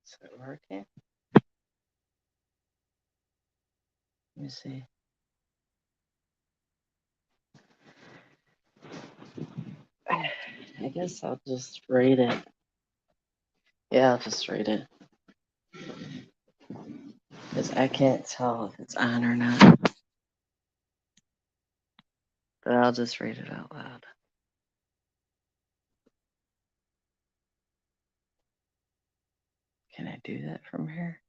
Is it working? Let me see. I guess I'll just rate it. Yeah, I'll just rate it. Because I can't tell if it's on or not. But I'll just read it out loud. Can I do that from here?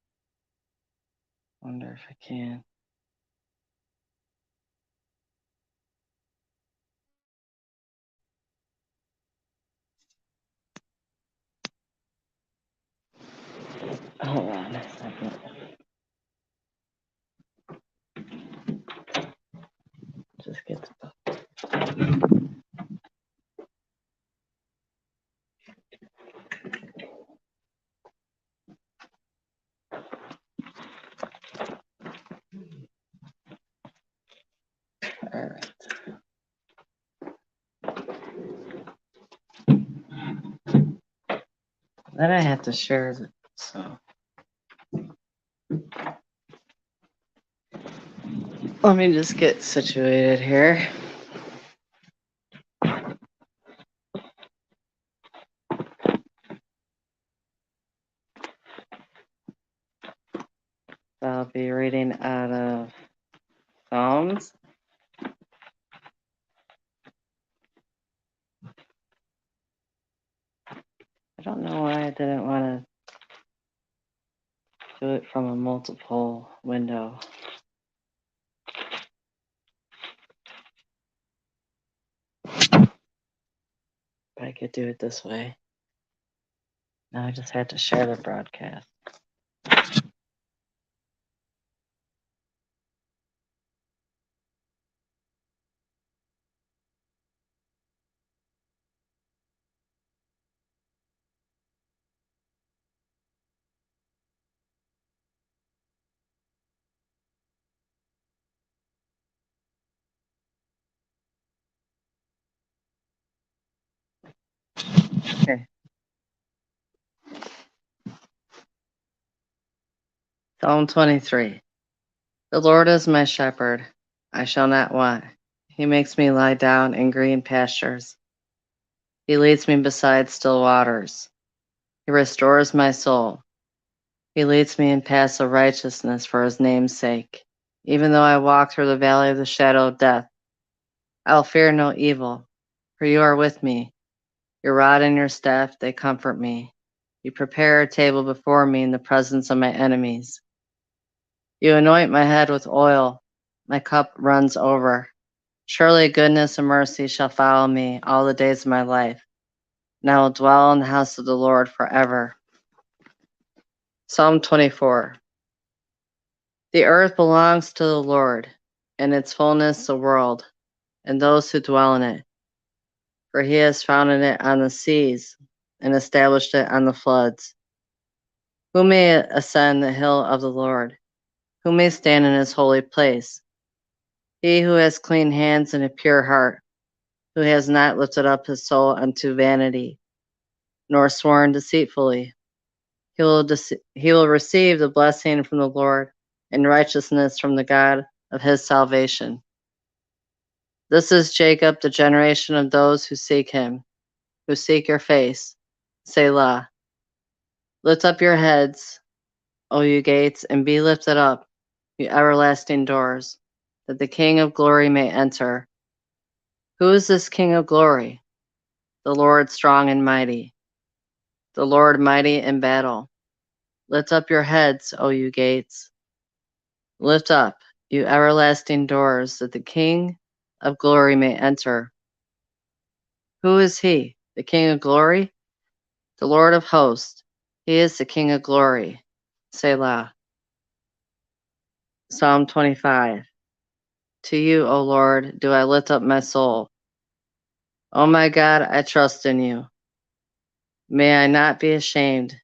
Wonder if I can. Hold on a second. Just get the book. All right. Then I have to share it. So let me just get situated here. I'll be reading out of Psalms. I don't know why I didn't want to do it from a multiple window. But I could do it this way. Now I just had to share the broadcast. Okay. Psalm 23. The Lord is my shepherd. I shall not want. He makes me lie down in green pastures. He leads me beside still waters. He restores my soul. He leads me in paths of righteousness for his name's sake. Even though I walk through the valley of the shadow of death, I'll fear no evil, for you are with me. Your rod and your staff, they comfort me. You prepare a table before me in the presence of my enemies. You anoint my head with oil. My cup runs over. Surely goodness and mercy shall follow me all the days of my life, and I will dwell in the house of the Lord forever. Psalm 24. The earth belongs to the Lord, and its fullness the world, and those who dwell in it. For he has founded it on the seas and established it on the floods. Who may ascend the hill of the Lord? Who may stand in his holy place? He who has clean hands and a pure heart, who has not lifted up his soul unto vanity, nor sworn deceitfully. He will receive the blessing from the Lord and righteousness from the God of his salvation. This is Jacob, the generation of those who seek him, who seek your face. Selah. Lift up your heads, O you gates, and be lifted up, you everlasting doors, that the King of glory may enter. Who is this King of glory? The Lord strong and mighty, the Lord mighty in battle. Lift up your heads, O you gates. Lift up, you everlasting doors, that the King of glory may enter. Who is he? The King of glory? The Lord of hosts. He is the King of glory. Selah. Psalm 25. To you, O Lord, do I lift up my soul. O my God, I trust in you. May I not be ashamed.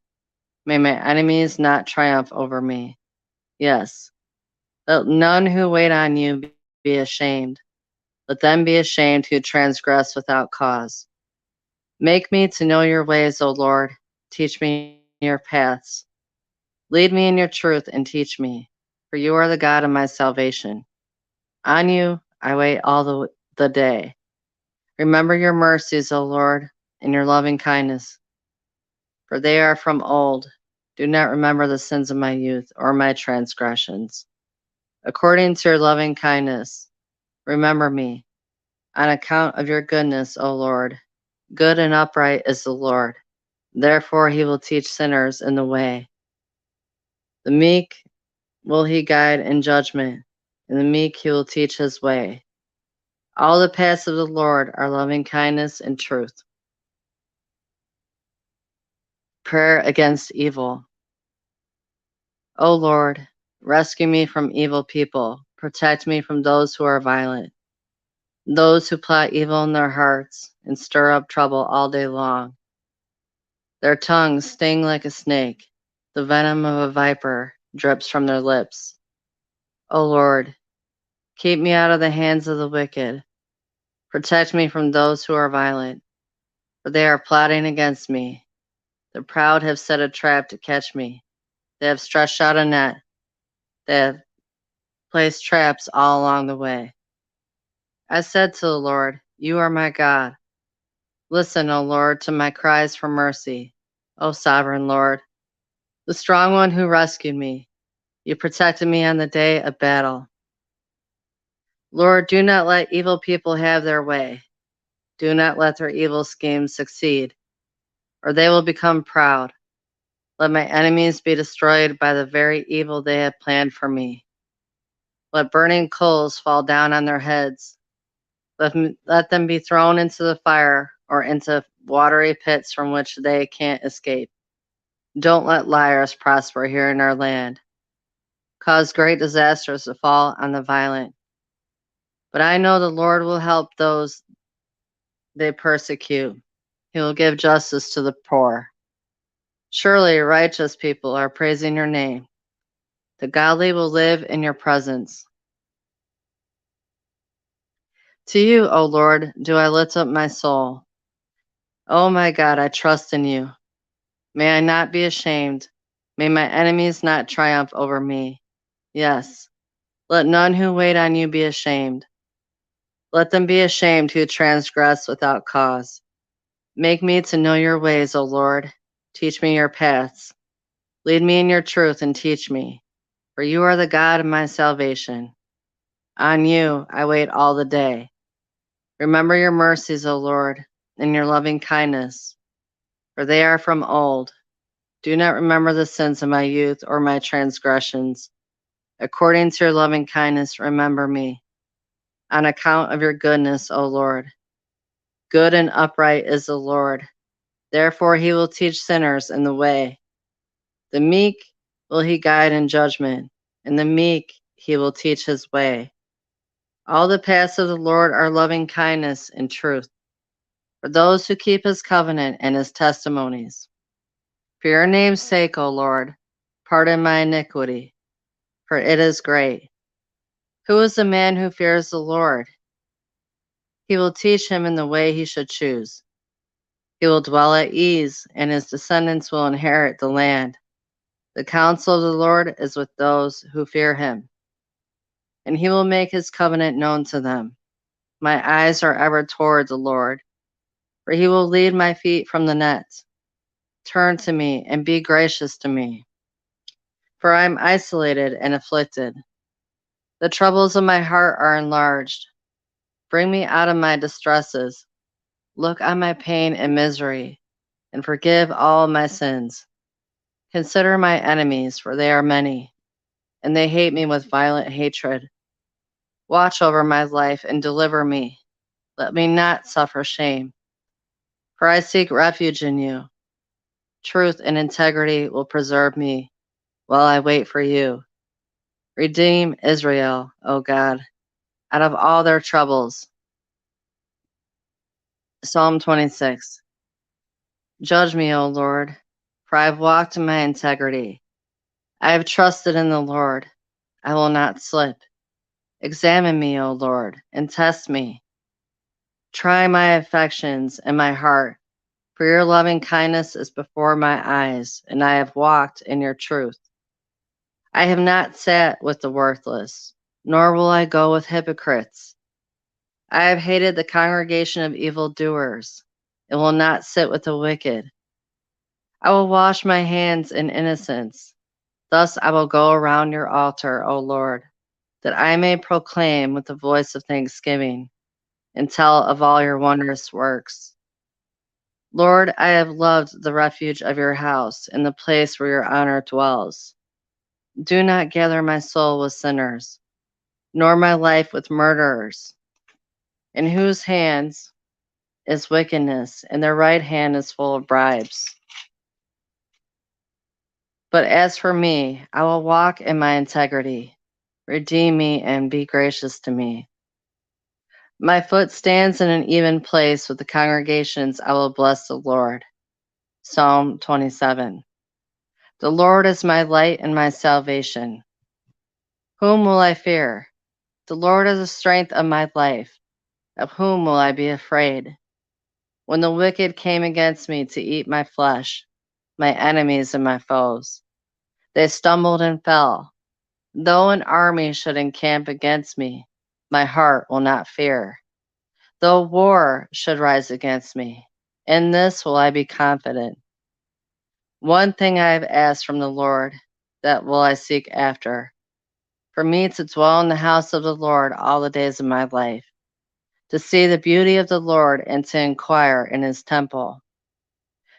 May my enemies not triumph over me. Yes, let none who wait on you be ashamed. Let them be ashamed who transgress without cause. Make me to know your ways, O Lord. Teach me your paths. Lead me in your truth and teach me, for you are the God of my salvation. On you I wait all the day. Remember your mercies, O Lord, and your loving kindness, for they are from old. Do not remember the sins of my youth or my transgressions. According to your loving kindness, remember me, on account of your goodness, O Lord. Good and upright is the Lord. Therefore he will teach sinners in the way. The meek will he guide in judgment, and the meek he will teach his way. All the paths of the Lord are loving kindness and truth. Prayer against evil. O Lord, rescue me from evil people. Protect me from those who are violent, those who plot evil in their hearts and stir up trouble all day long. Their tongues sting like a snake. The venom of a viper drips from their lips. O Lord, keep me out of the hands of the wicked. Protect me from those who are violent, for they are plotting against me. The proud have set a trap to catch me. They have stretched out a net. They have placed traps all along the way. I said to the Lord, you are my God. Listen, O Lord, to my cries for mercy. O sovereign Lord, the strong one who rescued me. You protected me on the day of battle. Lord, do not let evil people have their way. Do not let their evil schemes succeed, or they will become proud. Let my enemies be destroyed by the very evil they have planned for me. Let burning coals fall down on their heads. Let them be thrown into the fire or into watery pits from which they can't escape. Don't let liars prosper here in our land. Cause great disasters to fall on the violent. But I know the Lord will help those they persecute. He will give justice to the poor. Surely righteous people are praising your name. The godly will live in your presence. To you, O Lord, do I lift up my soul. O my God, I trust in you. May I not be ashamed. May my enemies not triumph over me. Yes, let none who wait on you be ashamed. Let them be ashamed who transgress without cause. Make me to know your ways, O Lord. Teach me your paths. Lead me in your truth and teach me, for you are the God of my salvation. On you I wait all the day. Remember your mercies, O Lord, and your loving kindness, for they are from old. Do not remember the sins of my youth or my transgressions. According to your loving kindness, remember me. On account of your goodness, O Lord. Good and upright is the Lord. Therefore he will teach sinners in the way. The meek will he guide in judgment, and the meek he will teach his way. All the paths of the Lord are loving kindness and truth, for those who keep his covenant and his testimonies. For your name's sake, O Lord, pardon my iniquity, for it is great. Who is the man who fears the Lord? He will teach him in the way he should choose. He will dwell at ease, and his descendants will inherit the land. The counsel of the Lord is with those who fear him, and he will make his covenant known to them. My eyes are ever toward the Lord, for he will lead my feet from the net. Turn to me and be gracious to me, for I am isolated and afflicted. The troubles of my heart are enlarged. Bring me out of my distresses. Look on my pain and misery, and forgive all my sins. Consider my enemies, for they are many, and they hate me with violent hatred. Watch over my life and deliver me. Let me not suffer shame, for I seek refuge in you. Truth and integrity will preserve me while I wait for you. Redeem Israel, O God, out of all their troubles. Psalm 26. Judge me, O Lord, for I have walked in my integrity. I have trusted in the Lord. I will not slip. Examine me, O Lord, and test me. Try my affections and my heart, for your loving kindness is before my eyes, and I have walked in your truth. I have not sat with the worthless, nor will I go with hypocrites. I have hated the congregation of evildoers, and will not sit with the wicked. I will wash my hands in innocence. Thus I will go around your altar, O Lord, that I may proclaim with the voice of thanksgiving and tell of all your wondrous works. Lord, I have loved the refuge of your house and the place where your honor dwells. Do not gather my soul with sinners, nor my life with murderers, in whose hands is wickedness, and their right hand is full of bribes. But as for me, I will walk in my integrity. Redeem me and be gracious to me. My foot stands in an even place with the congregations. I will bless the Lord. Psalm 27. The Lord is my light and my salvation. Whom will I fear? The Lord is the strength of my life. Of whom will I be afraid? When the wicked came against me to eat my flesh, my enemies and my foes, they stumbled and fell. Though an army should encamp against me, my heart will not fear. Though war should rise against me, in this will I be confident. One thing I have asked from the Lord, that will I seek after, for me to dwell in the house of the Lord all the days of my life, to see the beauty of the Lord and to inquire in his temple.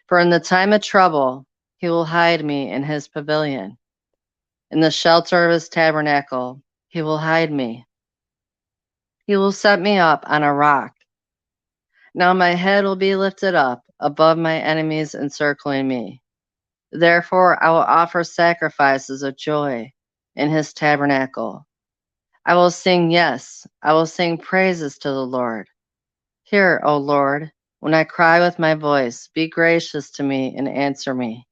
For in the time of trouble, he will hide me in his pavilion. In the shelter of his tabernacle, he will hide me. He will set me up on a rock. Now my head will be lifted up above my enemies encircling me. Therefore I will offer sacrifices of joy in his tabernacle. I will sing, yes, I will sing praises to the Lord. Hear, O Lord, when I cry with my voice, be gracious to me and answer me.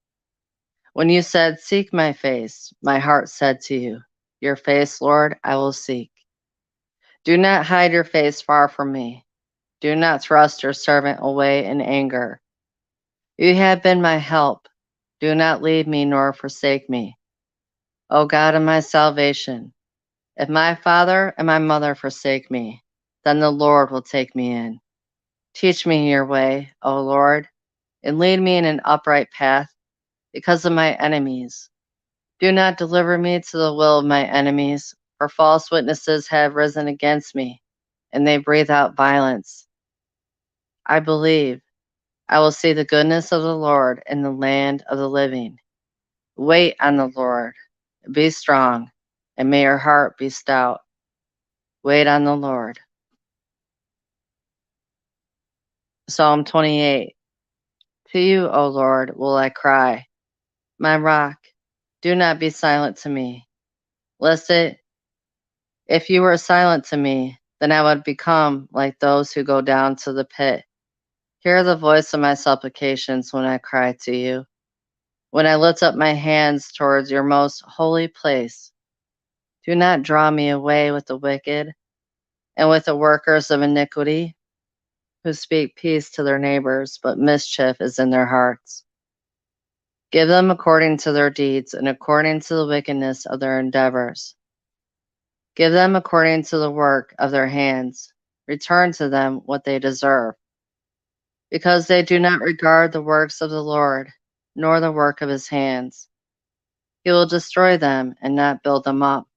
When you said, seek my face, my heart said to you, your face, Lord, I will seek. Do not hide your face far from me. Do not thrust your servant away in anger. You have been my help. Do not leave me nor forsake me. O God of my salvation, if my father and my mother forsake me, then the Lord will take me in. Teach me your way, O Lord, and lead me in an upright path because of my enemies. Do not deliver me to the will of my enemies, for false witnesses have risen against me, and they breathe out violence. I believe I will see the goodness of the Lord in the land of the living. Wait on the Lord, be strong, and may your heart be stout. Wait on the Lord. Psalm 28. To you, O Lord, will I cry, my rock. Do not be silent to me. Listen, if you were silent to me, then I would become like those who go down to the pit. Hear the voice of my supplications when I cry to you, when I lift up my hands towards your most holy place. Do not draw me away with the wicked and with the workers of iniquity, who speak peace to their neighbors, but mischief is in their hearts. Give them according to their deeds and according to the wickedness of their endeavors. Give them according to the work of their hands. Return to them what they deserve. Because they do not regard the works of the Lord, nor the work of his hands. He will destroy them and not build them up.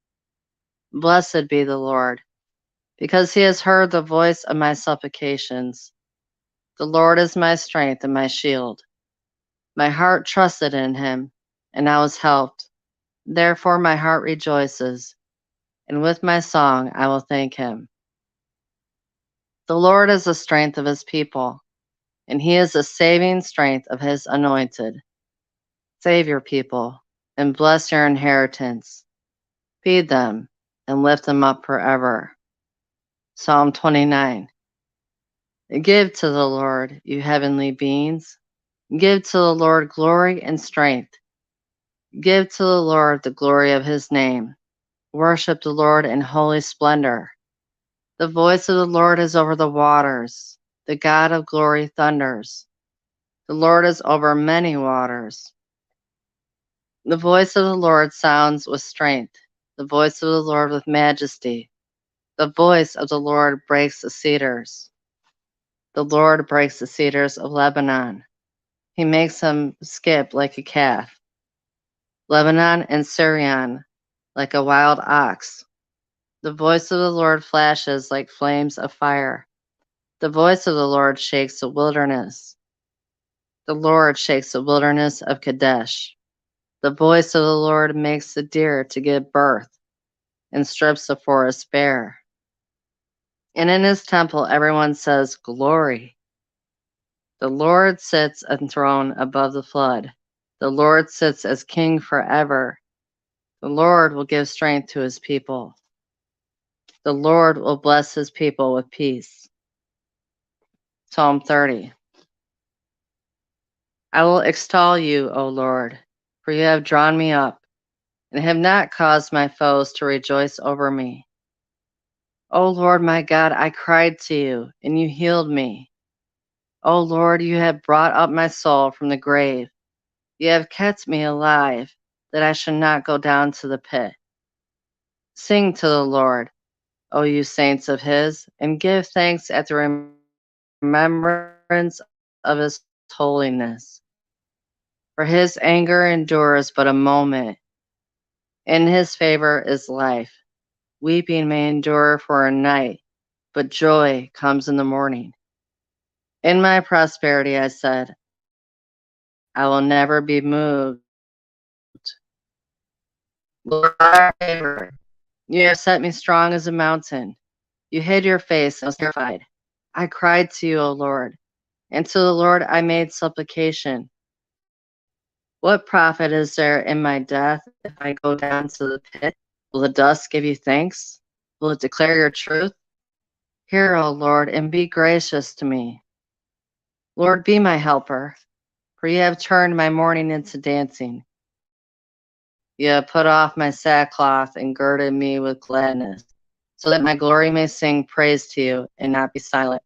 Blessed be the Lord, because he has heard the voice of my supplications. The Lord is my strength and my shield. My heart trusted in him, and I was helped. Therefore my heart rejoices, and with my song I will thank him. The Lord is the strength of his people, and he is the saving strength of his anointed. Save your people, and bless your inheritance. Feed them, and lift them up forever. Psalm 29. Give to the Lord, you heavenly beings. Give to the Lord glory and strength. Give to the Lord the glory of his name. Worship the Lord in holy splendor. The voice of the Lord is over the waters. The God of glory thunders. The Lord is over many waters. The voice of the Lord sounds with strength, the voice of the Lord with majesty. The voice of the Lord breaks the cedars. The Lord breaks the cedars of Lebanon. He makes them skip like a calf. Lebanon and Syrian, like a wild ox. The voice of the Lord flashes like flames of fire. The voice of the Lord shakes the wilderness. The Lord shakes the wilderness of Kadesh. The voice of the Lord makes the deer to give birth and strips the forest bare. And in his temple, everyone says, Glory. The Lord sits enthroned above the flood. The Lord sits as king forever. The Lord will give strength to his people. The Lord will bless his people with peace. Psalm 30. I will extol you, O Lord, for you have drawn me up and have not caused my foes to rejoice over me. O Lord my God, I cried to you, and you healed me. O Lord, you have brought up my soul from the grave. You have kept me alive, that I should not go down to the pit. Sing to the Lord, O you saints of his, and give thanks at the remembrance of his holiness. For his anger endures but a moment. In his favor is life. Weeping may endure for a night, but joy comes in the morning. In my prosperity, I said, I will never be moved. Lord, our favor, you have set me strong as a mountain. You hid your face and I was terrified. I cried to you, O Lord, and to the Lord I made supplication. What profit is there in my death if I go down to the pit? Will the dust give you thanks? Will it declare your truth? Hear, O Lord, and be gracious to me. Lord, be my helper, for you have turned my mourning into dancing. You have put off my sackcloth and girded me with gladness, so that my glory may sing praise to you and not be silent.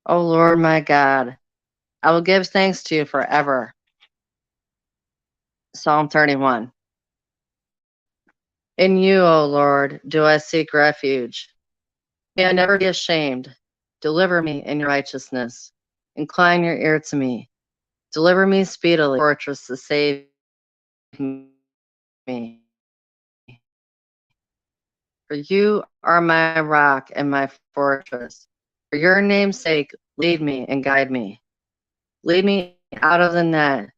O Lord my God, I will give thanks to you forever. Psalm 31. In you, O Lord, do I seek refuge. May I never be ashamed. Deliver me in your righteousness. Incline your ear to me. Deliver me speedily, fortress to save me. For you are my rock and my fortress. For your name's sake, lead me and guide me. Lead me out of the net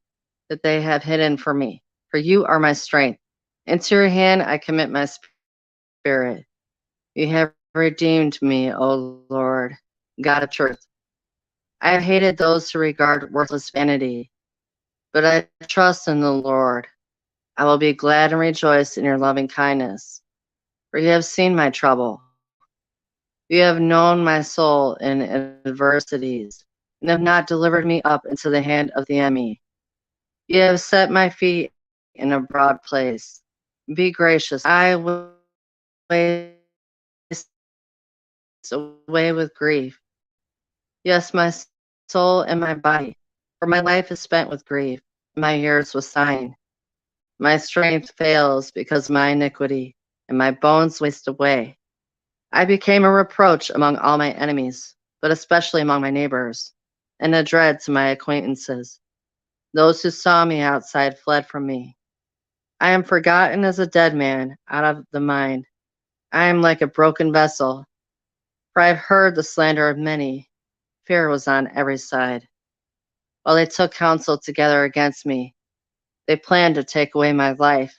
that they have hidden for me. For you are my strength. Into your hand I commit my spirit. You have redeemed me, O Lord, God of truth. I have hated those who regard worthless vanity, but I trust in the Lord. I will be glad and rejoice in your loving kindness, for you have seen my trouble. You have known my soul in adversities, and have not delivered me up into the hand of the enemy. You have set my feet in a broad place. Be gracious. I will waste away with grief. Yes, my soul and my body, for my life is spent with grief, my years with sighing. My strength fails because of my iniquity, and my bones waste away. I became a reproach among all my enemies, but especially among my neighbors, and a dread to my acquaintances. Those who saw me outside fled from me. I am forgotten as a dead man out of the mind. I am like a broken vessel, for I have heard the slander of many. Fear was on every side. While they took counsel together against me, they planned to take away my life.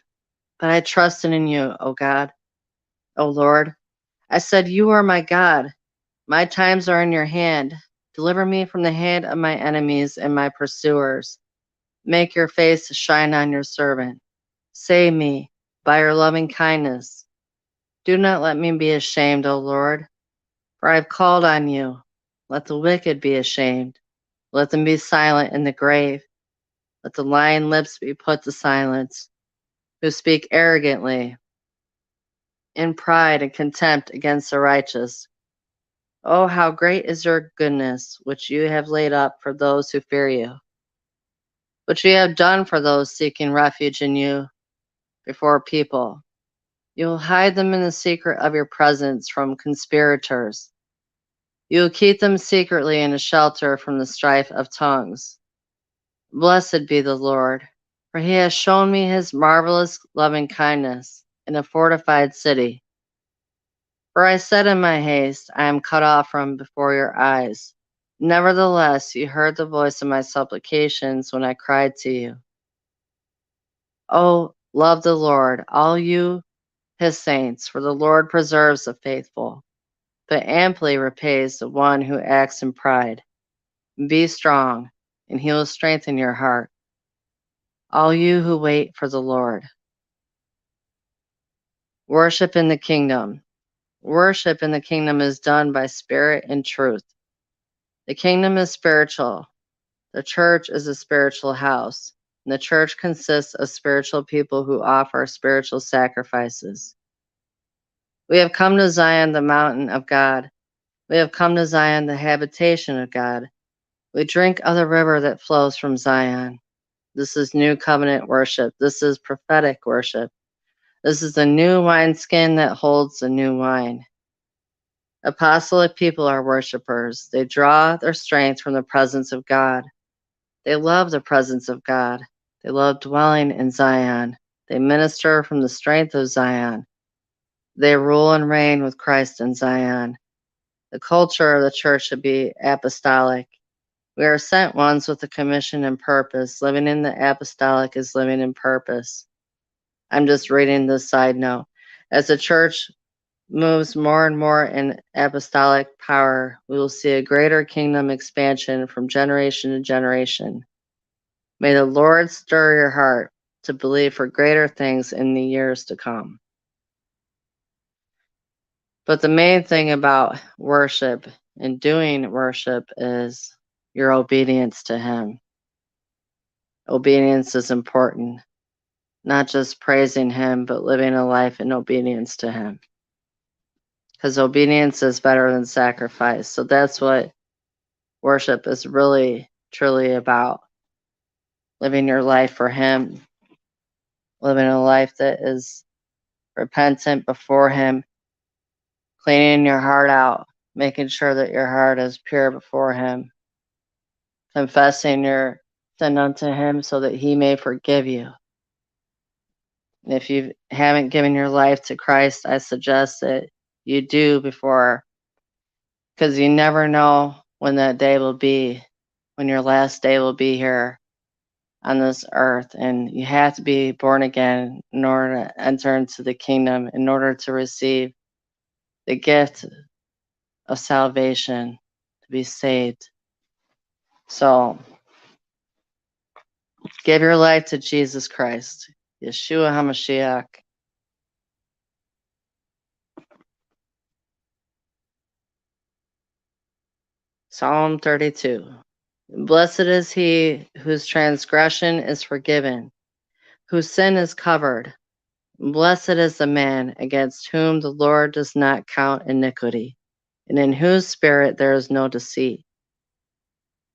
But I trusted in you, O God. O Lord, I said, You are my God. My times are in your hand. Deliver me from the hand of my enemies and my pursuers. Make your face shine on your servant. Save me by your loving kindness. Do not let me be ashamed, O Lord, for I have called on you. Let the wicked be ashamed. Let them be silent in the grave. Let the lying lips be put to silence, who speak arrogantly in pride and contempt against the righteous. Oh, how great is your goodness, which you have laid up for those who fear you, which you have done for those seeking refuge in you before people. You will hide them in the secret of your presence from conspirators. You will keep them secretly in a shelter from the strife of tongues. Blessed be the Lord, for he has shown me his marvelous loving kindness in a fortified city. For I said in my haste, I am cut off from before your eyes. Nevertheless, you heard the voice of my supplications when I cried to you. Oh, love the Lord, all you, his saints, for the Lord preserves the faithful, but amply repays the one who acts in pride. Be strong, and he will strengthen your heart, all you who wait for the Lord. Worship in the kingdom. Worship in the kingdom is done by spirit and truth. The kingdom is spiritual. The church is a spiritual house, and the church consists of spiritual people who offer spiritual sacrifices. We have come to Zion, the mountain of God. We have come to Zion, the habitation of God. We drink of the river that flows from Zion. This is new covenant worship. This is prophetic worship. This is the new wineskin that holds the new wine. Apostolic people are worshipers. They draw their strength from the presence of God. They love the presence of God. They love dwelling in Zion. They minister from the strength of Zion. They rule and reign with Christ in Zion. The culture of the church should be apostolic. We are sent ones with a commission and purpose. Living in the apostolic is living in purpose. I'm just reading this side note. As the church moves more and more in apostolic power, we will see a greater kingdom expansion from generation to generation. May the Lord stir your heart to believe for greater things in the years to come. But the main thing about worship and doing worship is your obedience to Him. Obedience is important. Not just praising Him, but living a life in obedience to Him. Because obedience is better than sacrifice. So that's what worship is really, truly about. Living your life for Him. Living a life that is repentant before Him. Cleaning your heart out. Making sure that your heart is pure before Him. Confessing your sin unto Him so that He may forgive you. And if you haven't given your life to Christ, I suggest that you do before, because you never know when that day will be, when your last day will be here on this earth. And you have to be born again in order to enter into the kingdom, in order to receive the gift of salvation, to be saved. So give your life to Jesus Christ, Yeshua HaMashiach. Psalm 32. Blessed is he whose transgression is forgiven, whose sin is covered. Blessed is the man against whom the Lord does not count iniquity, and in whose spirit there is no deceit.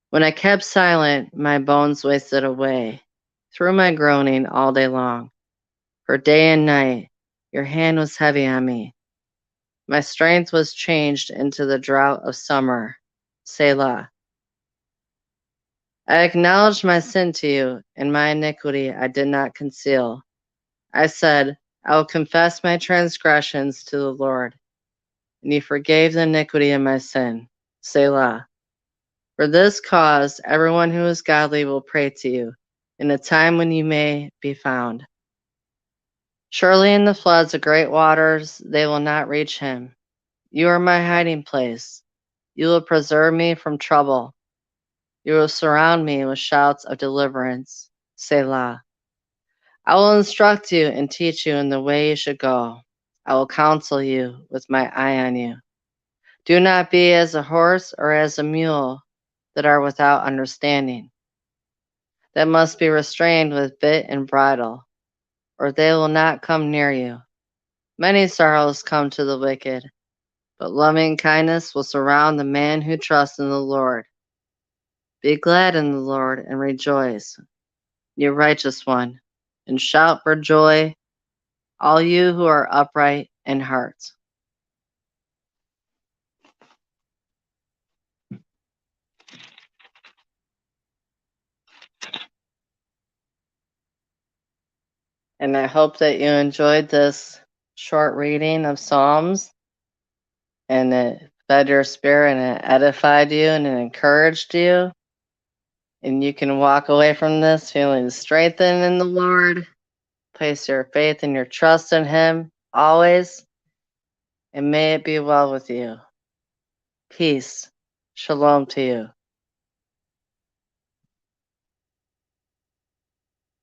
When I kept silent, my bones wasted away through my groaning all day long. For day and night your hand was heavy on me. My strength was changed into the drought of summer. Selah. I acknowledged my sin to you, and my iniquity I did not conceal. I said, I will confess my transgressions to the Lord, and you forgave the iniquity of my sin. Selah. For this cause, everyone who is godly will pray to you in a time when you may be found. Surely in the floods of great waters they will not reach him. You are my hiding place. You will preserve me from trouble. You will surround me with shouts of deliverance. Selah. I will instruct you and teach you in the way you should go. I will counsel you with my eye on you. Do not be as a horse or as a mule that are without understanding, that must be restrained with bit and bridle, or they will not come near you. Many sorrows come to the wicked, but loving kindness will surround the man who trusts in the Lord. Be glad in the Lord and rejoice. you righteous one, and shout for joy, all you who are upright in heart. And I hope that you enjoyed this short reading of Psalms, and it fed your spirit and it edified you and it encouraged you. And you can walk away from this feeling strengthened in the Lord. Place your faith and your trust in Him always. And may it be well with you. Peace. Shalom to you.